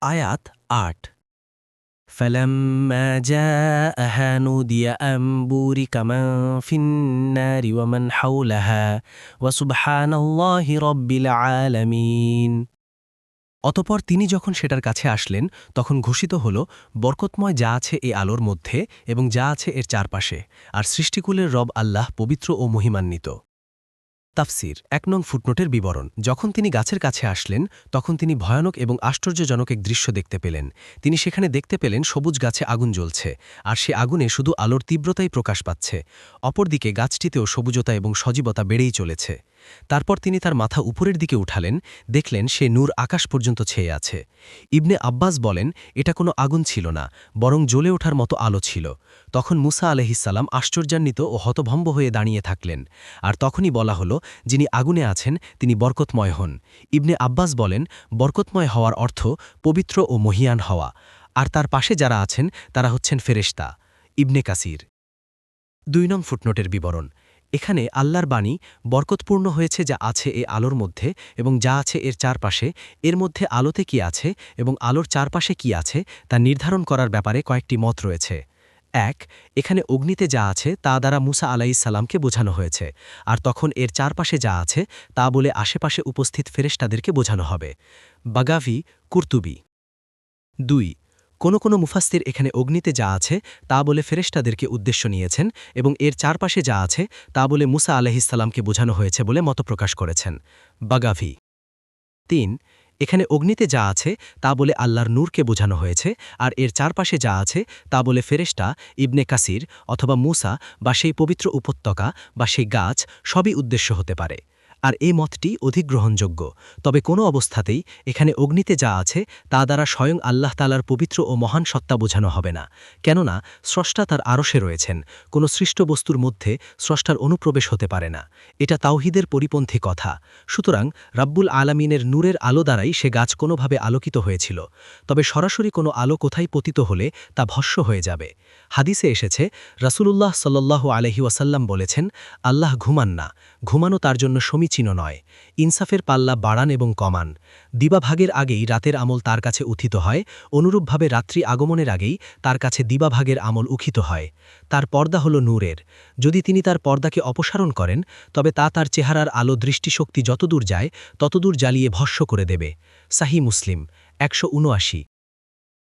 আয়াত ৮ فَلَمَّا جَاءَهَا نُودِيَ أَن بُورِكَ مَن فِي النَّارِ وَمَنْ حَوْلَهَا وَسُبْحَانَ اللَّهِ رَبِّ الْعَالَمِينَ। অতঃপর তিনি যখন সেটার কাছে আসলেন তখন ঘোষিত হল, বরকতময় যা আছে এ আলোর মধ্যে এবং যা আছে এর চারপাশে, আর সৃষ্টিকুলের রব আল্লাহ পবিত্র ও মহিমান্বিত। তাফসির ১ নং ফুটনোটের বিবরণ। যখন তিনি গাছের কাছে আসলেন তখন তিনি ভয়ানক এবং আশ্চর্যজনক এক দৃশ্য দেখতে পেলেন। তিনি সেখানে দেখতে পেলেন সবুজ গাছে আগুন জ্বলছে, আর সে আগুনে শুধু আলোর তীব্রতাই প্রকাশ পাচ্ছে। অপরদিকে গাছটিতেও সবুজতা এবং সজীবতা বেড়েই চলেছে। তারপর তিনি তার মাথা উপরের দিকে উঠালেন, দেখলেন সে নূর আকাশ পর্যন্ত ছেয়ে আছে। ইবনে আব্বাস বলেন, এটা কোনো আগুন ছিল না, বরং জ্বলে ওঠার মতো আলো ছিল। তখন মুসা আলাইহিসসালাম আশ্চর্যান্বিত ও হতভম্ব হয়ে দাঁড়িয়ে থাকলেন। আর তখনই বলা হলো, যিনি আগুনে আছেন তিনি বরকতময় হন। ইবনে আব্বাস বলেন, বরকতময় হওয়ার অর্থ পবিত্র ও মহিয়ান হওয়া, আর তার পাশে যারা আছেন তারা হচ্ছেন ফেরেশতা। ইবনে কাসির ২ নং ফুটনোটের বিবরণ। এখানে আল্লাহর বাণী বরকতপূর্ণ হয়েছে যা আছে এ আলোর মধ্যে এবং যা আছে এর চারপাশে। এর মধ্যে আলোতে কি আছে এবং আলোর চারপাশে কি আছে তা নির্ধারণ করার ব্যাপারে কয়েকটি মত রয়েছে। ১. এখানে অগ্নিতে যা আছে তা দ্বারা মুসা আলাইহিসসালামকে বোঝানো হয়েছে, আর তখন এর চারপাশে যা আছে তা বলে আশেপাশে উপস্থিত ফেরেশতাদেরকে বোঝানো হবে। বাগাভি, কুরতুবি। ২. কোনো মুফাসসির এখানে অগ্নিতে যা আছে তা বলে ফেরেশতাদেরকে উদ্দেশ্য নিয়েছেন এবং এর চারপাশে যা আছে তা বলে মুসা আলাইহিসসালামকে বোঝানো হয়েছে বলে মত প্রকাশ করেছেন। বাগাভি। ৩. এখানে অগ্নিতে যা আছে তা বলে আল্লাহর নূরকে বোঝানো হয়েছে, আর এর চারপাশে যা আছে তা বলে ফেরেশতা, ইবনে কাসির অথবা মুসা বা সেই পবিত্র উপত্যকা বা সেই গাছ সবই উদ্দেশ্য হতে পারে। আর এই মতটি অধিক গ্রহণযোগ্য। তবে কোনো অবস্থাতেই এখানে অগ্নিতে যা আছে তা দ্বারা স্বয়ং আল্লাহ তাআলার পবিত্র ও মহান সত্তা বোঝানো হবে না, কেননা স্রষ্টা তার আরশে রয়েছেন। কোনো সৃষ্ট বস্তুর মধ্যে স্রষ্টার অনুপ্রবেশ হতে পারে না। এটা তাওহীদের পরিপন্থী কথা। সুতরাং রাব্বুল আলামিনের নূরের আলো দ্বারাই সে গাছ কোনোভাবে আলোকিত হয়েছিল। তবে সরাসরি কোনো আলো কোথায় পতিত হলে তা ভস্ম হয়ে যাবে। হাদিসে এসেছে, রাসূলুল্লাহ সাল্লাল্লাহু আলাইহি ওয়াসাল্লাম বলেছেন, আল্লাহ ঘুমান না, ঘুমানো তার জন্য সমীচীন নয়। ইনসাফের পাল্লা বাড়ান এবং কমান। দিবাভাগের আগেই রাতের আমল তার কাছে উত্থিত হয়, অনুরূপভাবে রাত্রি আগমনের আগেই তার কাছে দিবাভাগের আমল উত্থিত হয়। তার পর্দা হল নূরের। যদি তিনি তার পর্দাকে অপসারণ করেন তবে তা তার চেহারার আলো দৃষ্টিশক্তি যতদূর যায় ততদূর জ্বালিয়ে ভস্ম করে দেবে। সাহিহ মুসলিম ১৭৯।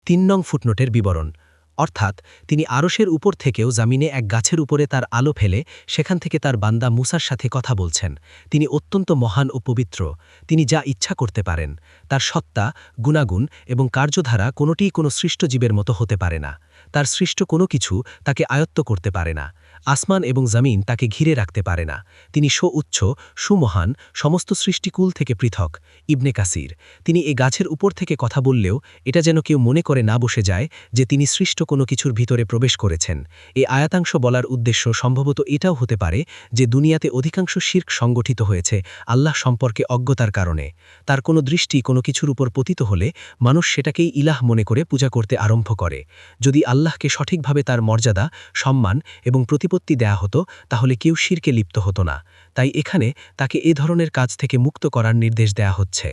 ৩ নং ফুটনোটের বিবরণ। অর্থাৎ তিনি আরশের উপর থেকেও জামিনে এক গাছের উপরে তার আলো ফেলে সেখান থেকে তার বান্দা মুসার সাথে কথা বলছেন। তিনি অত্যন্ত মহান ও পবিত্র। তিনি যা ইচ্ছা করতে পারেন। তার সত্তা, গুণাগুণ এবং কার্যধারা কোনোটিই কোনো সৃষ্ট জীবের মতো হতে পারে না। তার সৃষ্ট কোনো কিছু তাকে আয়ত্ত করতে পারে না। আসমান এবং জামিন তাকে ঘিরে রাখতে পারে না। তিনি সুউচ্চ, সুমহান, সমস্ত সৃষ্টিকুল থেকে পৃথক। ইবনে কাসির তিনি এ গাছের উপর থেকে কথা বললেও এটা যেন কেউ মনে করে না বসে যায় যে তিনি সৃষ্ট কোনো কিছুর ভিতরে প্রবেশ করেছেন। এই আয়াতাংশ বলার উদ্দেশ্য সম্ভবত এটাও হতে পারে যে দুনিয়াতে অধিকাংশ শিরক সংগঠিত হয়েছে আল্লাহ সম্পর্কে অজ্ঞতার কারণে। তার কোনো দৃষ্টি কোনো কিছুর উপর পতিত হলে মানুষ সেটাকেই ইলাহ মনে করে পূজা করতে আরম্ভ করে। যদি আল্লাহকে সঠিকভাবে তার মর্যাদা, সম্মান এবং প্রতিপত্তি দেয়া হতো তাহলে কেউ শিরকে লিপ্ত হতো না। তাই এখানে তাকে এ ধরনের কাজ থেকে মুক্ত করার নির্দেশ দেয়া হচ্ছে।